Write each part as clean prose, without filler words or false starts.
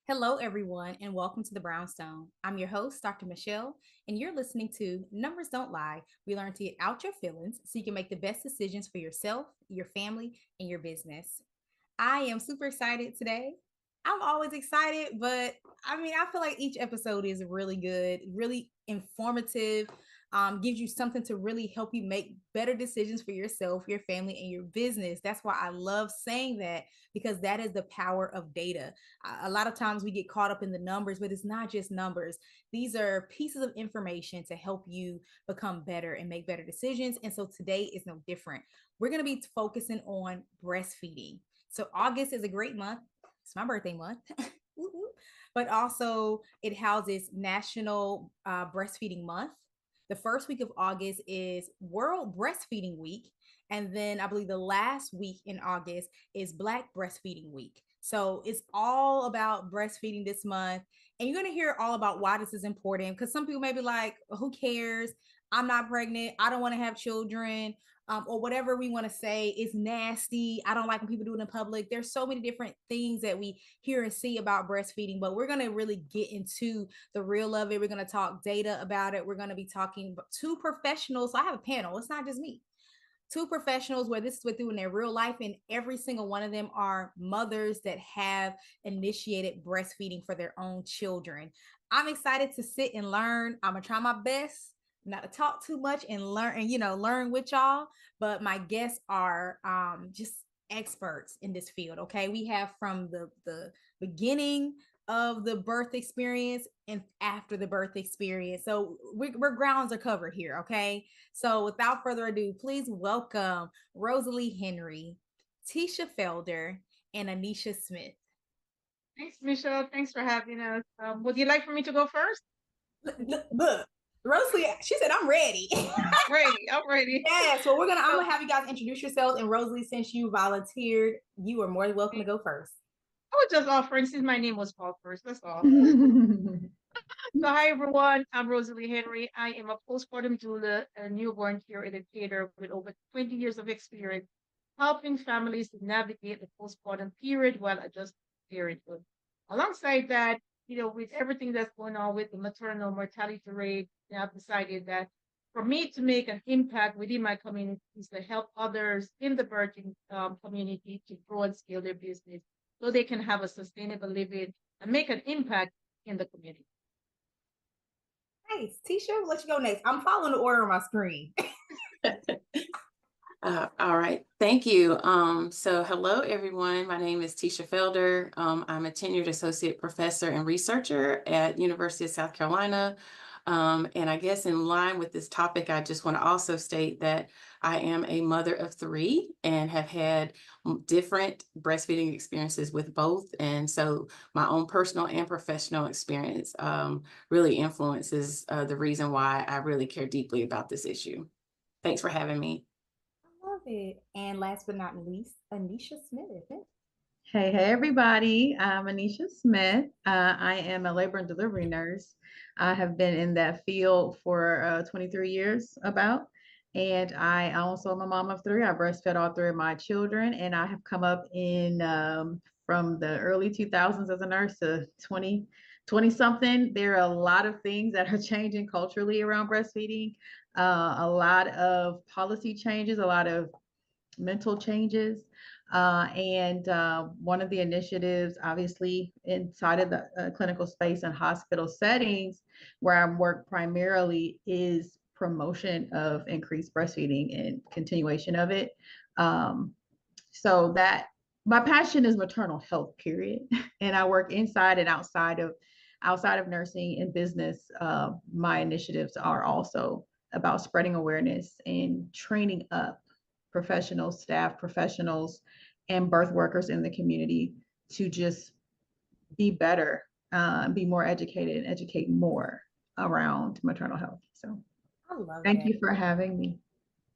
Hello, everyone, and welcome to the Brownstone. I'm your host, Dr. Michele, and you're listening to Numbers Don't Lie. We learn to get out your feelings so you can make the best decisions for yourself, your family, and your business. I am super excited today. I'm always excited, but I feel like each episode is really good, really informative, gives you something to really help you make better decisions for yourself, your family, and your business. That's why I love saying that because that is the power of data. A lot of times we get caught up in the numbers, but it's not just numbers. These are pieces of information to help you become better and make better decisions. And so today is no different. We're going to be focusing on breastfeeding. So August is a great month. It's my birthday month. But also it houses National Breastfeeding Month. The first week of August is World Breastfeeding Week. And then I believe the last week in August is Black Breastfeeding Week. So it's all about breastfeeding this month. And you're going to hear all about why this is important because some people may be like, who cares? I'm not pregnant. I don't want to have children. Or whatever we want to say is nasty. I don't like when people do it in public. There's so many different things that we hear and see about breastfeeding, but we're going to really get into the real of it. We're going to talk data about it. We're going to be talking to professionals. So I have a panel. It's not just me. Two professionals where this is what they do in their real life, and every single one of them are mothers that have initiated breastfeeding for their own children. I'm excited to sit and learn. I'm gonna try my best not to talk too much and learn and learn with y'all, but my guests are just experts in this field. Okay, we have from the beginning of the birth experience and after the birth experience, so we're grounds are covered here. Okay, so without further ado, please welcome Rosalie Henry, Tisha Felder, and Anisha Smith. Thanks, Michelle. Thanks for having us. Would you like for me to go first? Look, Rosalie, she said, I'm ready. Ready. I'm ready. Yeah, so I'm So, gonna have you guys introduce yourselves. And Rosalie, since you volunteered, you are more than welcome to go first. I was just offering since my name was called first. That's all. So, hi, everyone. I'm Rosalie Henry. I am a postpartum doula and newborn care educator with over 20 years of experience helping families to navigate the postpartum period while adjusting to parenthood. Alongside that, with everything that's going on with the maternal mortality rate, I've decided that for me to make an impact within my community is to help others in the birthing community to grow and scale their business so they can have a sustainable living and make an impact in the community. Nice. Tisha, we'll let you go next. I'm following the order on my screen. All right, thank you. So hello, everyone. My name is Tisha Felder. I'm a tenured associate professor and researcher at University of South Carolina. And I guess in line with this topic, I just want to also state that I am a mother of three and have had different breastfeeding experiences with both. And so my own personal and professional experience really influences the reason why I really care deeply about this issue. Thanks for having me. I love it. And last but not least, Anisha Smith. Hey, everybody. I'm Anisha Smith. I am a labor and delivery nurse. I have been in that field for 23 years about. And I also am a mom of three. I breastfed all three of my children, and I have come up in from the early 2000s as a nurse to 20 something. There are a lot of things that are changing culturally around breastfeeding, a lot of policy changes, a lot of mental changes. And one of the initiatives, obviously, inside of the clinical space and hospital settings where I work primarily is promotion of increased breastfeeding and continuation of it. So that my passion is maternal health, period. And I work inside and outside of nursing and business. My initiatives are also about spreading awareness and training up professionals, staff professionals, and birth workers in the community to just be better, be more educated, and educate more around maternal health. So I love thank that. you for having me.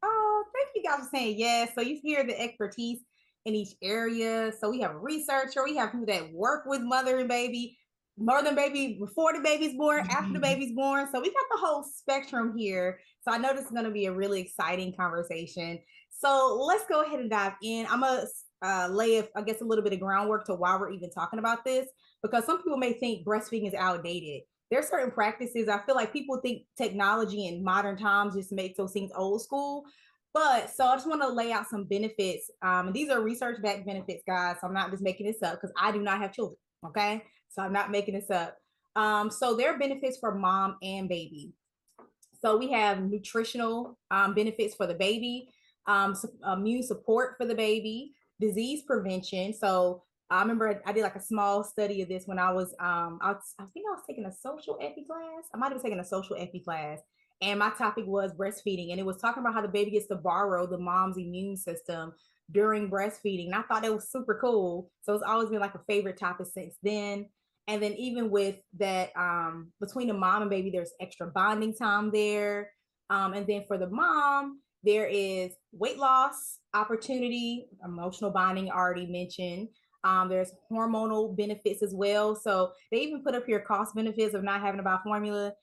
Oh, thank you guys for saying yes. So you hear the expertise in each area. So we have a researcher, we have people that work with mother and baby, mother and baby before the baby's born, after the baby's born. So we got the whole spectrum here. So I know this is going to be a really exciting conversation. So let's go ahead and dive in. I'm gonna lay, I guess, a little bit of groundwork to why we're even talking about this, because some people may think breastfeeding is outdated. There are certain practices. I feel like people think technology in modern times just makes those things old school. But so I just want to lay out some benefits. And these are research backed benefits, guys. So I'm not just making this up because I do not have children. Okay. So I'm not making this up. So there are benefits for mom and baby. So we have nutritional benefits for the baby, immune support for the baby, disease prevention. So I remember I did like a small study of this when I think I was taking a social epi class. I might have been taking a social epi class. And my topic was breastfeeding. And it was talking about how the baby gets to borrow the mom's immune system during breastfeeding. And I thought that was super cool. So it's always been like a favorite topic since then. And then even with that, between the mom and baby, there's extra bonding time there. And then for the mom, there is weight loss opportunity, emotional bonding already mentioned. There's hormonal benefits as well. So they even put up here cost benefits of not having to buy formula.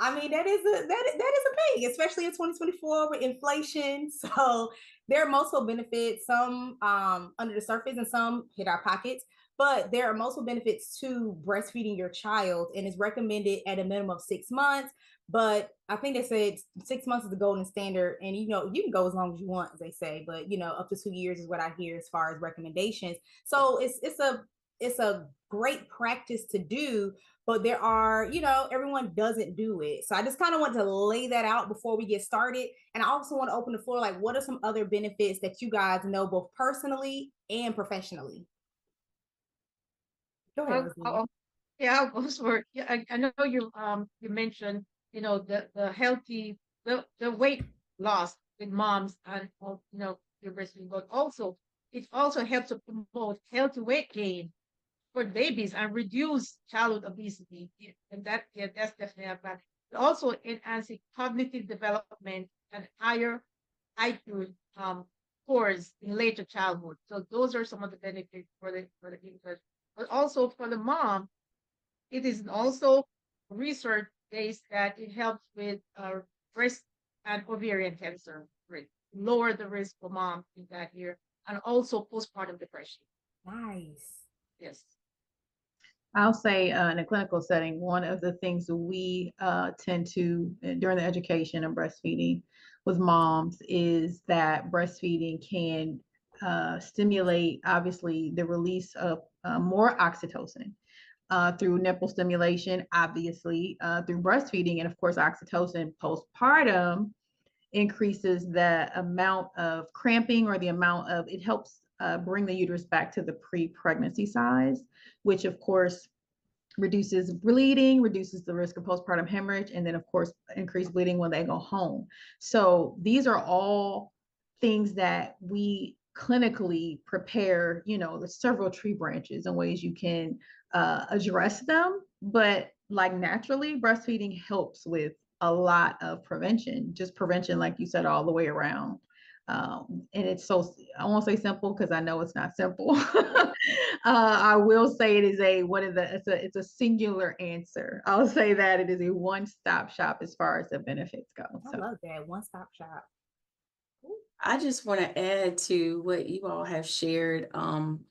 I mean, that is a thing, especially in 2024 with inflation. So there are multiple benefits, some under the surface and some hit our pockets. But there are multiple benefits to breastfeeding your child, and it's recommended at a minimum of 6 months. But I think they said 6 months is the golden standard, and you can go as long as you want, as they say. But up to 2 years is what I hear as far as recommendations. So it's a great practice to do, but there are, everyone doesn't do it. So I just kind of want to lay that out before we get started. And I also want to open the floor, like, what are some other benefits that you guys know both personally and professionally? Go ahead, Rosie. Yeah, I'll go for it. Yeah, I know you mentioned the healthy the weight loss with moms and your breastfeeding, but also it also helps to promote healthy weight gain for babies and reduce childhood obesity. Yeah, and that's definitely a fact. It also enhances cognitive development and higher IQ scores in later childhood. So those are some of the benefits for the infant. But also for the mom, it is also research based that it helps with breast and ovarian cancer rate, lower the risk for mom in that year, and also postpartum depression. Nice. Yes. I'll say in a clinical setting, one of the things that we tend to, during the education of breastfeeding with moms, is that breastfeeding can stimulate, obviously, the release of more oxytocin through nipple stimulation, obviously, through breastfeeding, and of course, oxytocin postpartum increases the amount of cramping, or the amount of, it helps bring the uterus back to the pre-pregnancy size, which of course reduces bleeding, reduces the risk of postpartum hemorrhage, and then of course increased bleeding when they go home. So these are all things that we clinically prepare. There's several tree branches and ways you can address them, but like naturally, breastfeeding helps with a lot of prevention, just prevention, like you said, all the way around. And it's so, I won't say simple because I know it's not simple. I will say it is it's a singular answer. I'll say that it is a one-stop shop as far as the benefits go. I love that one-stop shop. I just want to add to what you all have shared.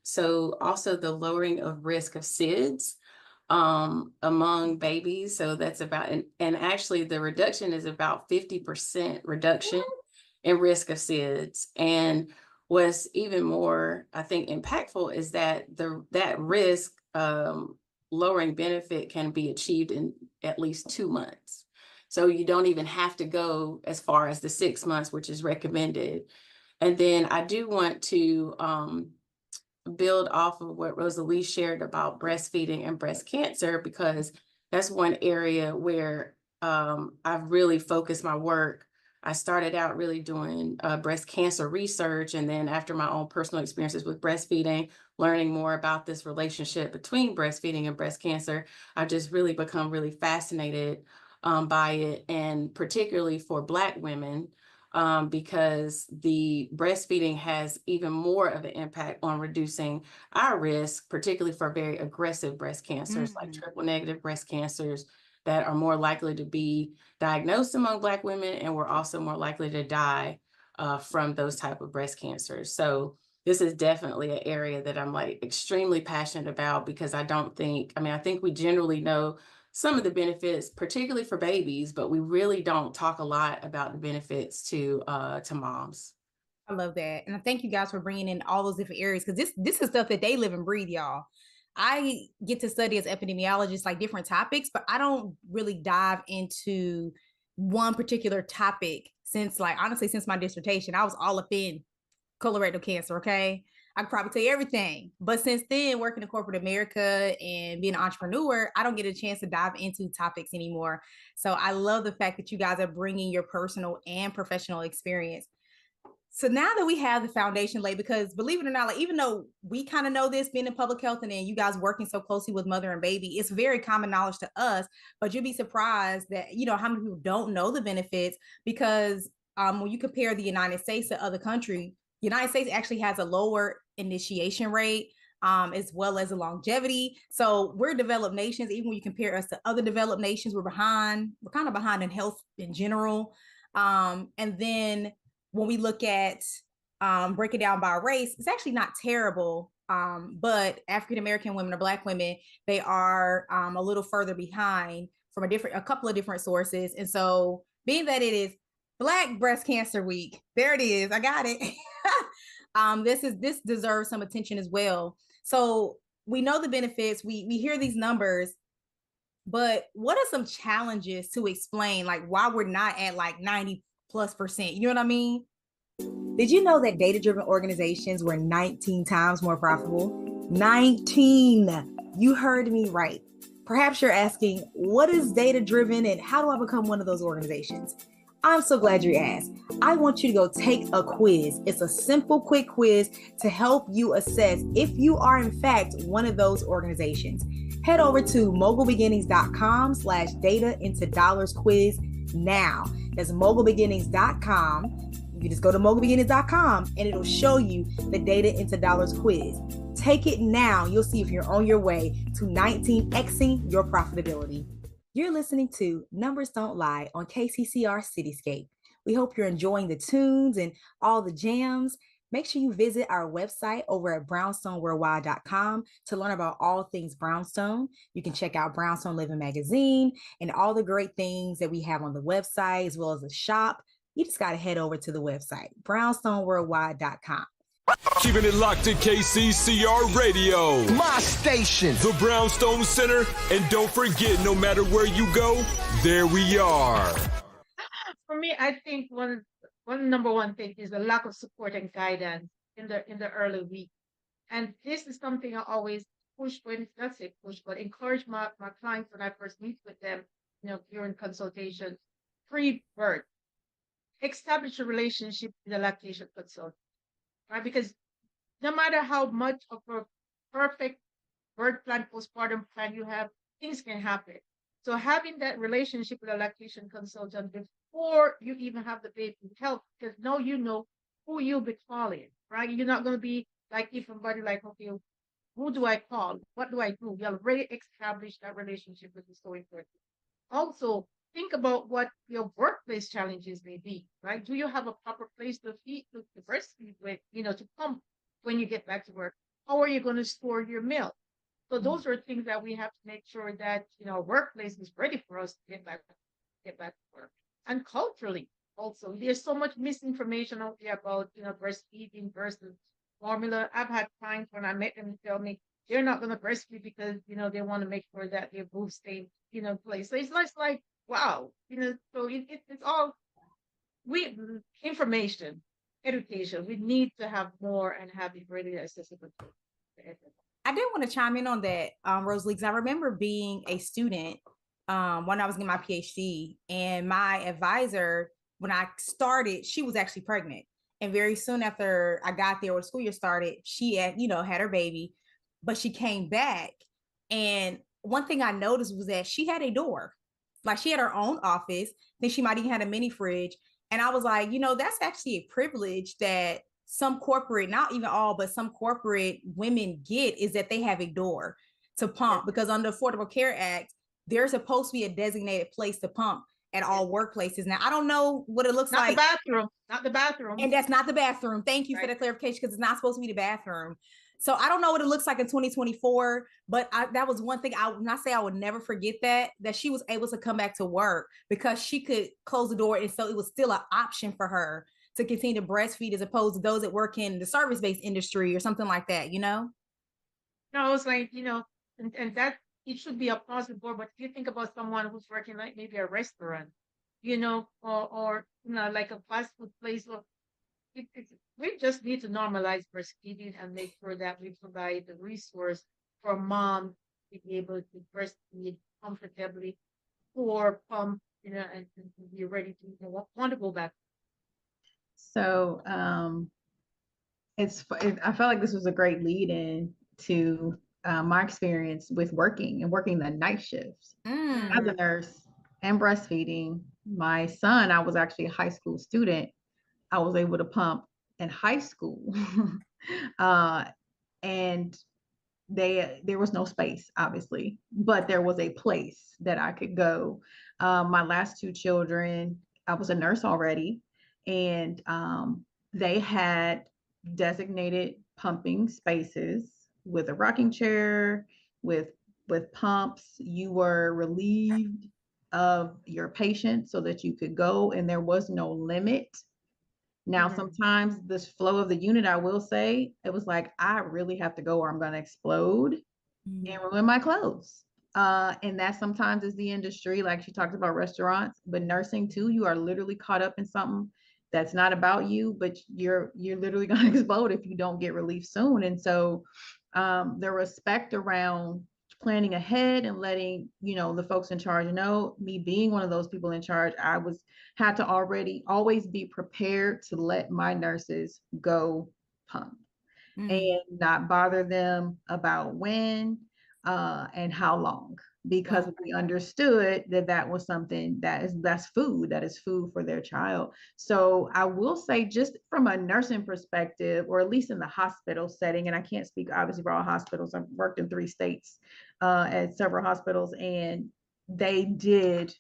So also the lowering of risk of SIDS among babies. So that's about, and actually the reduction is about 50% reduction in risk of SIDS. And what's even more, I think, impactful is that that risk lowering benefit can be achieved in at least 2 months. So you don't even have to go as far as the 6 months, which is recommended. And then I do want to build off of what Rosalie shared about breastfeeding and breast cancer, because that's one area where I've really focused my work. I started out really doing breast cancer research, and then after my own personal experiences with breastfeeding, learning more about this relationship between breastfeeding and breast cancer, I've just really become really fascinated by it, and particularly for Black women, because the breastfeeding has even more of an impact on reducing our risk, particularly for very aggressive breast cancers, like triple negative breast cancers that are more likely to be diagnosed among Black women, and we're also more likely to die from those type of breast cancers. So this is definitely an area that I'm like extremely passionate about because I think we generally know some of the benefits, particularly for babies, but we really don't talk a lot about the benefits to moms. I love that. And I thank you guys for bringing in all those different areas because this is stuff that they live and breathe, y'all. I get to study as epidemiologist, like different topics, but I don't really dive into one particular topic since, like, honestly, since my dissertation, I was all up in colorectal cancer. Okay. I could probably tell you everything. But since then, working in corporate America and being an entrepreneur, I don't get a chance to dive into topics anymore. So I love the fact that you guys are bringing your personal and professional experience. So now that we have the foundation laid, because believe it or not, like even though we kind of know this being in public health and then you guys working so closely with mother and baby, it's very common knowledge to us, but you'll be surprised that, you know, how many people don't know the benefits because when you compare the United States to other countries, the United States actually has a lower initiation rate as well as a longevity. So we're developed nations. Even when you compare us to other developed nations, we're behind. We're kind of behind in health in general. And then when we look at break it down by race, it's actually not terrible. But African American women or Black women, they are a little further behind from a couple of different sources. And so, being that it is Black Breast Cancer Week, there it is. I got it. This deserves some attention as well. So we know the benefits. We hear these numbers, but what are some challenges to explain, like why we're not at like 90+%? You know what I mean? Did you know that data-driven organizations were 19 times more profitable? 19. You heard me right. Perhaps you're asking, what is data-driven and how do I become one of those organizations? I'm so glad you asked. I want you to go take a quiz. It's a simple, quick quiz to help you assess if you are in fact one of those organizations. Head over to mogulbeginnings.com/data into dollars quiz now. That's mogulbeginnings.com. You can just go to mogulbeginnings.com and it'll show you the data into dollars quiz. Take it now. You'll see if you're on your way to 19xing your profitability. You're listening to Numbers Don't Lie on KCCR Cityscape. We hope you're enjoying the tunes and all the jams. Make sure you visit our website over at brownstoneworldwide.com to learn about all things Brownstone. You can check out Brownstone Living Magazine and all the great things that we have on the website, as well as the shop. You just got to head over to the website, brownstoneworldwide.com. Keeping it locked to KCCR Radio, my station, the Brownstone Center. And don't forget, no matter where you go, there we are. For me, I think one number one thing is the lack of support and guidance in the early week. And this is something I always push when, not say push, but encourage my clients when I first meet with them, during consultation, pre-birth. Establish a relationship with a lactation consultant, right? Because no matter how much of a perfect birth plan, postpartum plan you have, things can happen. So having that relationship with a lactation consultant before you even have the baby helps, because now you know who you'll be calling, right? You're not going to be like somebody like, okay, who do I call? What do I do? You already established that relationship, which is so important. Also, think about what your workplace challenges may be, right? Do you have a proper place to breastfeed with, to pump when you get back to work? How are you going to store your milk? So those are things that we have to make sure that, our workplace is ready for us to get back to work. And culturally, also, there's so much misinformation out there about, breastfeeding versus formula. I've had clients when I met them tell me they're not going to breastfeed because, they want to make sure that their boobs stay, place. So it's less like, wow, so it's all information, education. We need to have more and have it readily accessible to everyone. I did want to chime in on that, Rosalie, because I remember being a student when I was getting my PhD, and my advisor, when I started, she was actually pregnant. And very soon after I got there, when the school year started, she had her baby, but she came back. And one thing I noticed was that she had a door. Like she had her own office. I think she might even had a mini fridge. And I was like, that's actually a privilege that some corporate, not even all, but some corporate women get, is that they have a door to pump, because under the Affordable Care Act, there's supposed to be a designated place to pump. at all workplaces. Now, I don't know what it looks Not like. the bathroom, not the bathroom. And that's not the bathroom. Thank you for Right. the clarification, because it's not supposed to be the bathroom. So I don't know what it looks like in 2024, but that was one thing when I say I would never forget that she was able to come back to work because she could close the door. And so it was still an option for her to continue to breastfeed as opposed to those that work in the service-based industry or something like that, you know? No, it's like, and that it should be across the board. But if you think about someone who's working like maybe a restaurant, or like a fast food place, or we just need to normalize breastfeeding and make sure that we provide the resource for mom to be able to breastfeed comfortably or and be ready to want to go back. So I felt like this was a great lead in to my experience with working the night shifts as a nurse and breastfeeding. My son, I was actually a high school student. I was able to pump in high school. And there was no space, obviously, but there was a place that I could go. My last two children, I was a nurse already, and they had designated pumping spaces with a rocking chair, with pumps. You were relieved of your patient so that you could go, and there was no limit. Now, sometimes this flow of the unit, I will say, it was like, I really have to go or I'm going to explode and ruin my clothes. And that sometimes is the industry, like she talked about restaurants, but nursing too, you are literally caught up in something that's not about you, but you're literally going to explode if you don't get relief soon. And so the respect around planning ahead and letting the folks in charge know, me being one of those people in charge, had to already always be prepared to let my nurses go pump and not bother them about when and how long, because we understood that was something that's food for their child. So I will say, just from a nursing perspective, or at least in the hospital setting, and I can't speak obviously for all hospitals, I've worked in 3 states at several hospitals, and they did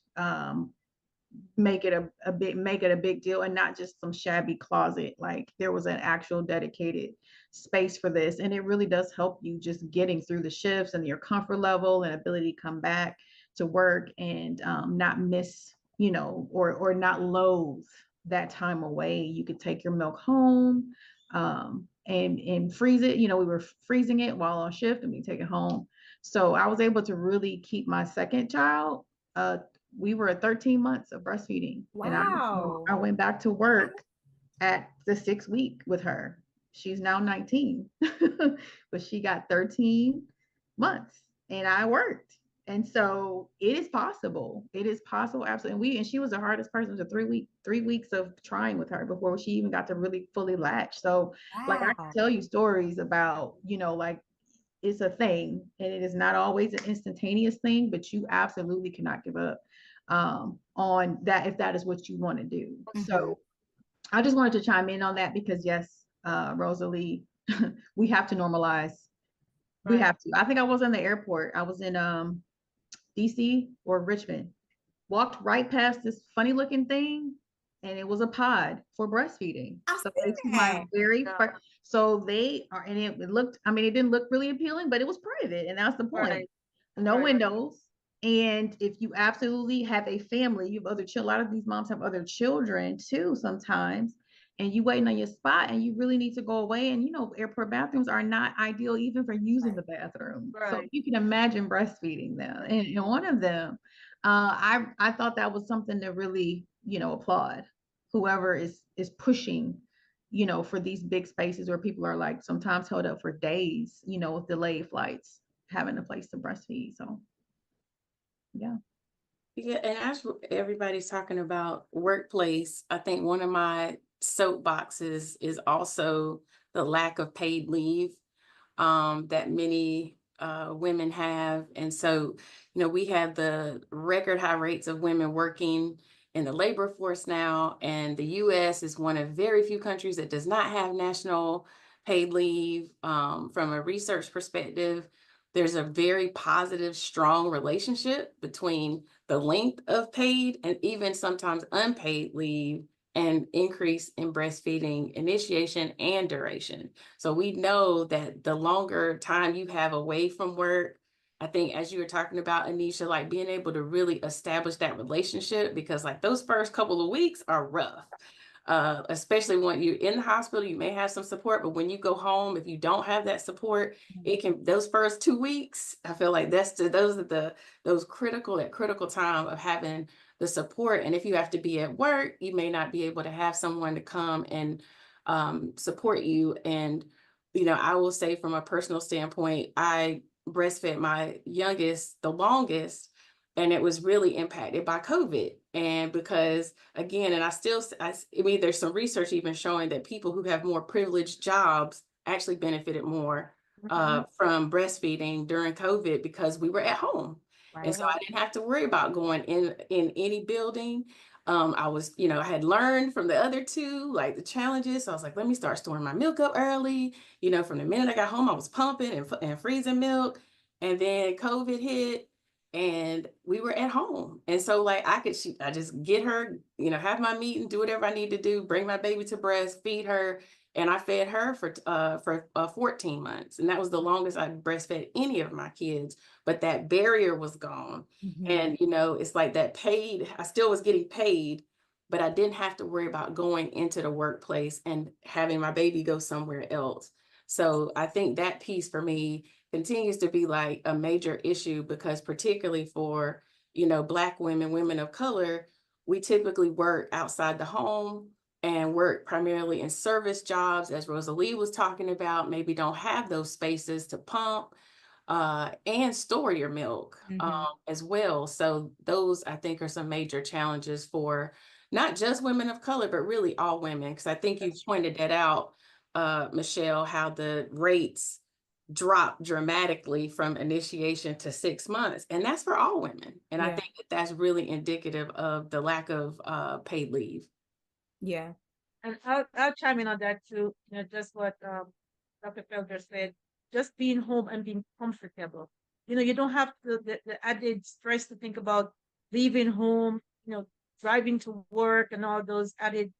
make it a big deal, and not just some shabby closet. Like, there was an actual dedicated space for this, and it really does help you just getting through the shifts and your comfort level and ability to come back to work and not miss, or not loathe that time away. You could take your milk home and freeze it. We were freezing it while on shift, and we take it home. So I was able to really keep my second child. We were at 13 months of breastfeeding. Wow. And I went back to work at the 6th week with her. She's now 19, but she got 13 months and I worked. And so it is possible. It is possible. Absolutely. And she was the hardest person. It was a 3 weeks of trying with her before she even got to really fully latch. So like, I can tell you stories about, like, it's a thing, and it is not always an instantaneous thing, but you absolutely cannot give up on that if that is what you want to do. So I just wanted to chime in on that because yes, Rosalie, we have to normalize. We have to. I think I was in the airport. I was in DC or Richmond. Walked right past this funny looking thing, and it was a pod for breastfeeding. So it's my very first. So they are, and it looked. I mean, it didn't look really appealing, but it was private, and that's the point. No windows. And if you absolutely have a family, you have other children. A lot of these moms have other children too sometimes, and you waiting on your spot, and you really need to go away. And airport bathrooms are not ideal even for using the bathroom. So you can imagine breastfeeding them. And one of them, I thought that was something to really applaud whoever is pushing for these big spaces where people are like sometimes held up for days with delayed flights, having a place to breastfeed. So yeah, and as everybody's talking about workplace, I think one of my soapboxes is also the lack of paid leave that many women have. And so, we have the record high rates of women working in the labor force now, and the US is one of very few countries that does not have national paid leave. From a research perspective, there's a very positive, strong relationship between the length of paid and even sometimes unpaid leave and increase in breastfeeding initiation and duration. So we know that the longer time you have away from work, I think as you were talking about, Anisha, like being able to really establish that relationship, because like those first couple of weeks are rough. Especially when you're in the hospital, you may have some support, but when you go home, if you don't have that support, it can, those first 2 weeks, I feel like those critical time of having the support. And if you have to be at work, you may not be able to have someone to come and support you. And, I will say from a personal standpoint, I breastfed my youngest the longest, and it was really impacted by COVID. And because again, and I mean, there's some research even showing that people who have more privileged jobs actually benefited more from breastfeeding during COVID because we were at home. And so I didn't have to worry about going in any building. I was, I had learned from the other two, like the challenges. So I was like, let me start storing my milk up early. From the minute I got home, I was pumping and freezing milk. And then COVID hit and we were at home. And so like I just get her, have my meeting, do whatever I need to do, bring my baby to breast, feed her. And I fed her for 14 months. And that was the longest I breastfed any of my kids, but that barrier was gone. And, it's like that paid, I still was getting paid, but I didn't have to worry about going into the workplace and having my baby go somewhere else. So I think that piece for me continues to be like a major issue, because particularly for, Black women, women of color, we typically work outside the home and work primarily in service jobs, as Rosalie was talking about, maybe don't have those spaces to pump and store your milk as well. So those, I think, are some major challenges for not just women of color, but really all women. Because I think you pointed that out, Michele, how the rates drop dramatically from initiation to 6 months. And that's for all women. And I think that that's really indicative of the lack of paid leave. Yeah. And I'll chime in on that too. Just what Dr. Felder said, just being home and being comfortable. You don't have the added stress to think about leaving home, driving to work and all those added,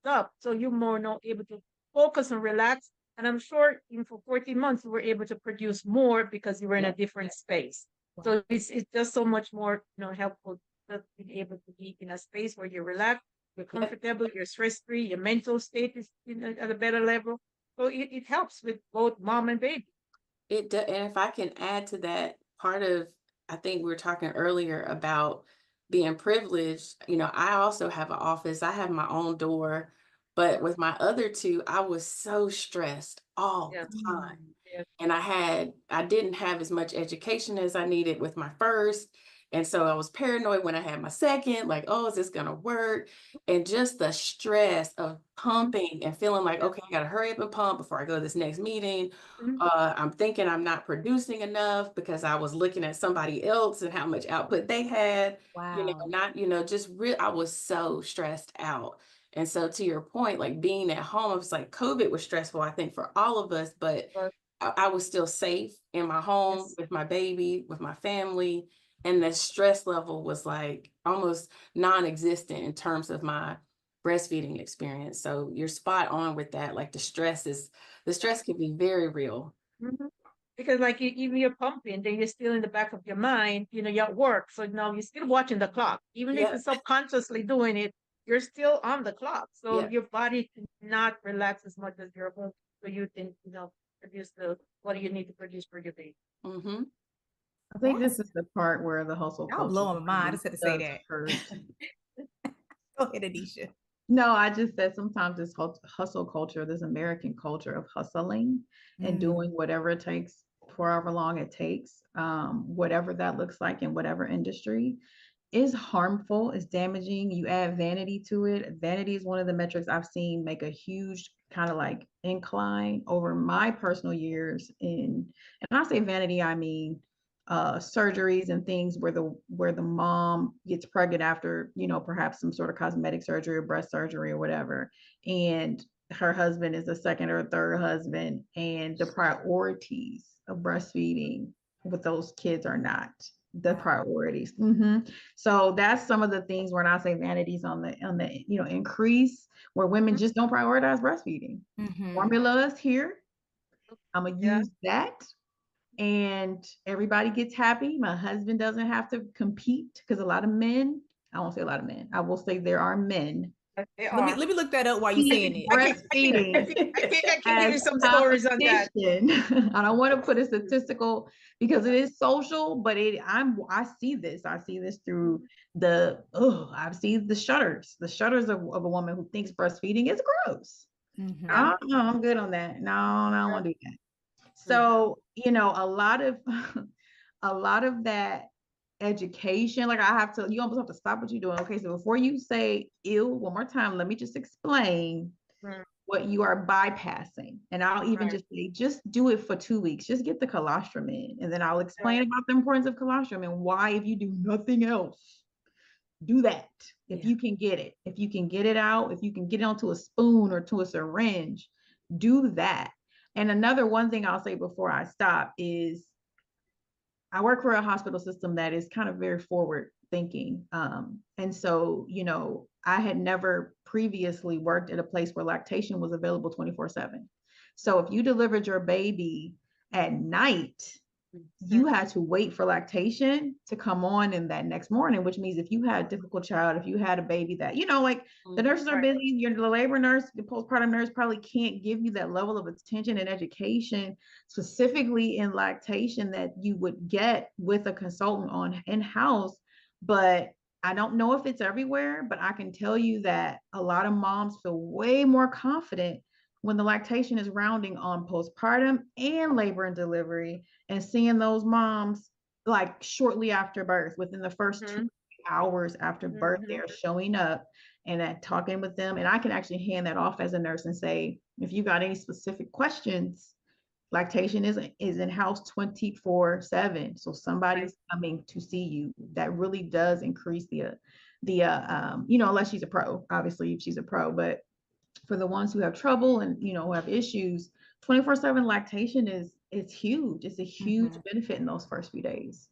stuff. So you're more now able to focus and relax. And I'm sure for 14 months, you were able to produce more because you were in a different space. Wow. So it's just so much more, helpful just being able to be in a space where you're relaxed, you're comfortable, you're stress-free, your mental state is at a better level. So it helps with both mom and baby. It does. And if I can add to that, part of, I think we were talking earlier about being privileged, I also have an office, I have my own door, but with my other two, I was so stressed all the time. Yes. And I didn't have as much education as I needed with my first. And so I was paranoid when I had my second, like, oh, is this gonna work? And just the stress of pumping and feeling like, okay, I gotta hurry up and pump before I go to this next meeting. I'm thinking I'm not producing enough because I was looking at somebody else and how much output they had. Wow. Just real, I was so stressed out. And so to your point, like being at home, it was like COVID was stressful, I think, for all of us, but I was still safe in my home with my baby, with my family. And the stress level was like almost non-existent in terms of my breastfeeding experience. So you're spot on with that. Like the stress can be very real. Because like even you're pumping, then you're still in the back of your mind, you're at work. So now you're still watching the clock. Even if you're subconsciously doing it, you're still on the clock. So your body cannot relax as much as your home. So you can, produce what do you need to produce for your baby. I think this is the part where the hustle Y'all culture blowing my mind. I really just had to say does that. hurt. Go ahead, Anisha. No, I just said sometimes this hustle culture, this American culture of hustling and doing whatever it takes for however long it takes, whatever that looks like in whatever industry, is harmful, is damaging. You add vanity to it. Vanity is one of the metrics I've seen make a huge kind of like incline over my personal years and I say vanity, I mean surgeries and things where the mom gets pregnant after, perhaps some sort of cosmetic surgery or breast surgery or whatever, and her husband is a second or third husband, and the priorities of breastfeeding but those kids are not the priorities. So that's some of the things where I say vanities on the increase, where women just don't prioritize breastfeeding. Formula is here. I'm gonna use that, and everybody gets happy. My husband doesn't have to compete, because a lot of men, I won't say a lot of men, I will say there are men. Let me look that up while you're saying it. Breastfeeding. I can give you some stories on that. I don't want to put a statistical, because it is social, but I see this through I've seen the shudders of a woman who thinks breastfeeding is gross. No, I'm good on that. No, I don't want to do that. So, a lot of that education, like you almost have to stop what you're doing. Okay, so before you say ew one more time, let me just explain what you are bypassing. And I'll even just say, just do it for 2 weeks. Just get the colostrum in. And then I'll explain about the importance of colostrum and why, if you do nothing else, do that. If you can get it, out, if you can get it onto a spoon or to a syringe, do that. And another one thing I'll say before I stop is, I work for a hospital system that is kind of very forward thinking. And so, I had never previously worked at a place where lactation was available 24/7. So if you delivered your baby at night, you had to wait for lactation to come on in that next morning, which means if you had a difficult child, if you had a baby that, like the nurses are busy, the labor nurse, the postpartum nurse probably can't give you that level of attention and education, specifically in lactation, that you would get with a consultant on in-house. But I don't know if it's everywhere, but I can tell you that a lot of moms feel way more confident when the lactation is rounding on postpartum and labor and delivery, and seeing those moms like shortly after birth, within the first 2 hours after birth, they're showing up and talking with them. And I can actually hand that off as a nurse and say, if you got any specific questions, lactation is in-house 24/7. So somebody's coming to see you. That really does increase the unless she's a pro, obviously if she's a pro, but for the ones who have trouble and who have issues, 24/7 lactation is huge. It's a huge benefit in those first few days.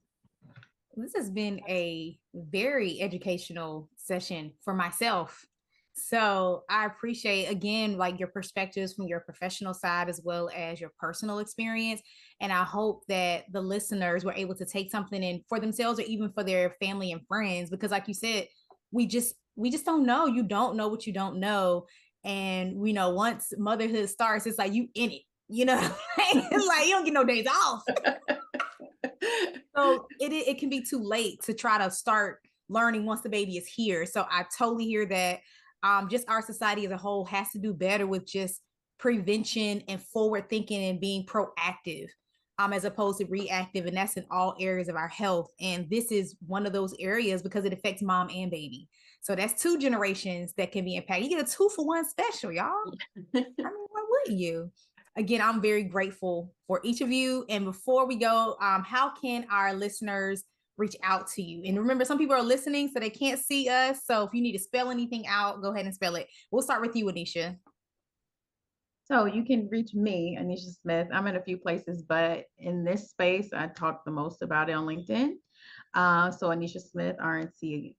This has been a very educational session for myself. So I appreciate, again, like your perspectives from your professional side as well as your personal experience. And I hope that the listeners were able to take something in for themselves or even for their family and friends, because like you said, we just don't know. You don't know what you don't know. And once motherhood starts, it's like you in it, like you don't get no days off. So it can be too late to try to start learning once the baby is here. So I totally hear that. Just our society as a whole has to do better with just prevention and forward thinking and being proactive, as opposed to reactive. And that's in all areas of our health. And this is one of those areas because it affects mom and baby. So that's 2 generations that can be impacted. You get a 2-for-1 special, y'all. I mean, why wouldn't you? Again, I'm very grateful for each of you. And before we go, how can our listeners reach out to you? And remember, some people are listening, so they can't see us. So if you need to spell anything out, go ahead and spell it. We'll start with you, Anisha. So you can reach me, Anisha Smith. I'm in a few places, but in this space, I talk the most about it on LinkedIn. So Anisha Smith, RNC,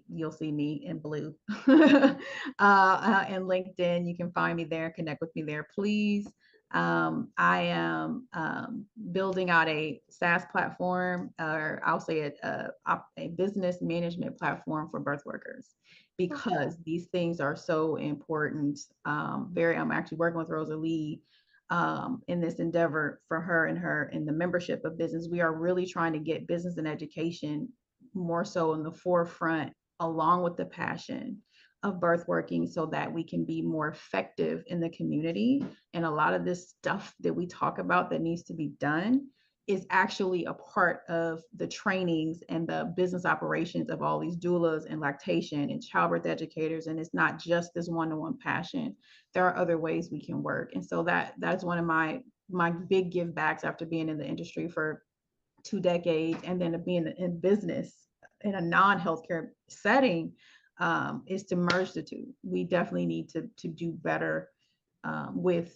you'll see me in blue. And LinkedIn, you can find me there, connect with me there, please. I am building out a SaaS platform, or I'll say a business management platform for birth workers, because these things are so important. I'm actually working with Rosalie in this endeavor for her in the membership of business. We are really trying to get business and education more so in the forefront, along with the passion of birth working, so that we can be more effective in the community. And a lot of this stuff that we talk about that needs to be done is actually a part of the trainings and the business operations of all these doulas and lactation and childbirth educators. And it's not just this one-to-one passion. There are other ways we can work. And so that's one of my big give backs after being in the industry for 2 decades, and then being in business in a non-healthcare setting, is to merge the two. We definitely need to do better with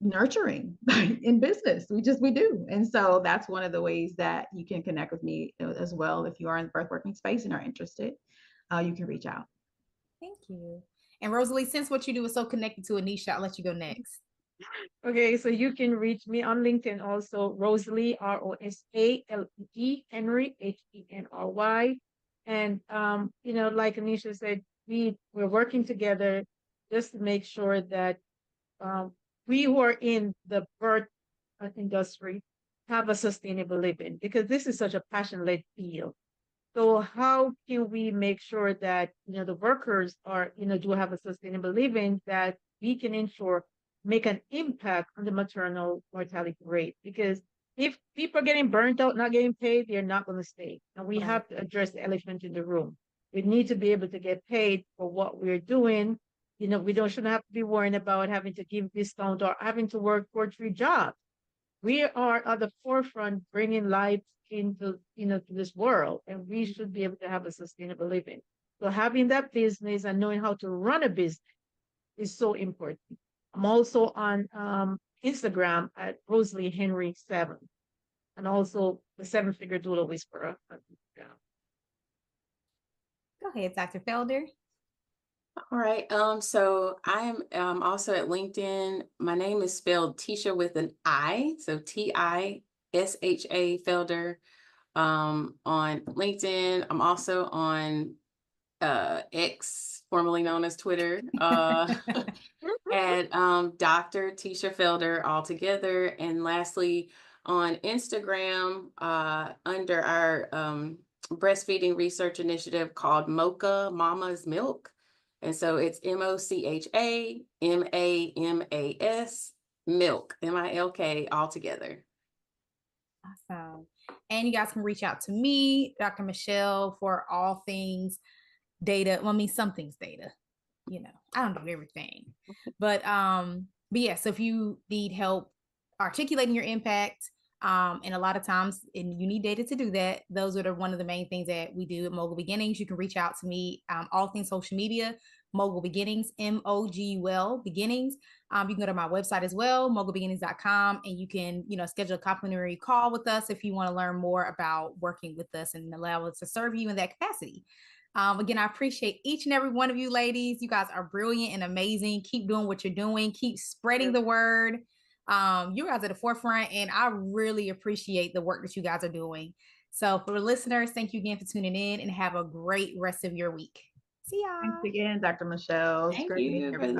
nurturing in business. We do. And so that's one of the ways that you can connect with me as well. If you are in the birth working space and are interested, you can reach out. Thank you. And Rosalie, since what you do is so connected to Anisha, I'll let you go next. Okay, so you can reach me on LinkedIn also, Rosalie, Rosalee, Henry, Henry. And like Anisha said, we're working together just to make sure that we who are in the birth industry have a sustainable living, because this is such a passion-led field. So how can we make sure that the workers are do have a sustainable living, that we can ensure make an impact on the maternal mortality rate? Because if people are getting burnt out, not getting paid, they're not going to stay. And we have to address the elephant in the room. We need to be able to get paid for what we're doing. We shouldn't have to be worrying about having to give discount or having to work 4 or 3 jobs. We are at the forefront bringing life into to this world, and we should be able to have a sustainable living. So having that business and knowing how to run a business is so important. I'm also on Instagram at Rosalie Henry 7, and also the 7-figure doula whisperer. Go ahead, Dr. Felder. All right. So I am also at LinkedIn. My name is spelled Tisha with an I, so Tisha Felder. On LinkedIn. I'm also on X, formerly known as Twitter, at Dr. Tisha Felder altogether. And lastly, on Instagram, under our breastfeeding research initiative called Mocha Mama's Milk. And so it's MOCHAMAMAS milk, MILK altogether. Awesome. And you guys can reach out to me, Dr. Michele, for all things data. Well, I mean, some things data. I don't do everything. But yeah, so if you need help articulating your impact, and a lot of times, and you need data to do that, those are one of the main things that we do at Mogul Beginnings. You can reach out to me, all things social media, Mogul Beginnings, MOGUL Beginnings. You can go to my website as well, mogulbeginnings.com, and you can, schedule a complimentary call with us if you want to learn more about working with us and allow us to serve you in that capacity. Again, I appreciate each and every one of you ladies. You guys are brilliant and amazing. Keep doing what you're doing. Keep spreading the word. You guys are at the forefront, and I really appreciate the work that you guys are doing. So for the listeners, thank you again for tuning in, and have a great rest of your week. See y'all. Thanks again, Dr. Michele. It's Thank great to meet you. everybody.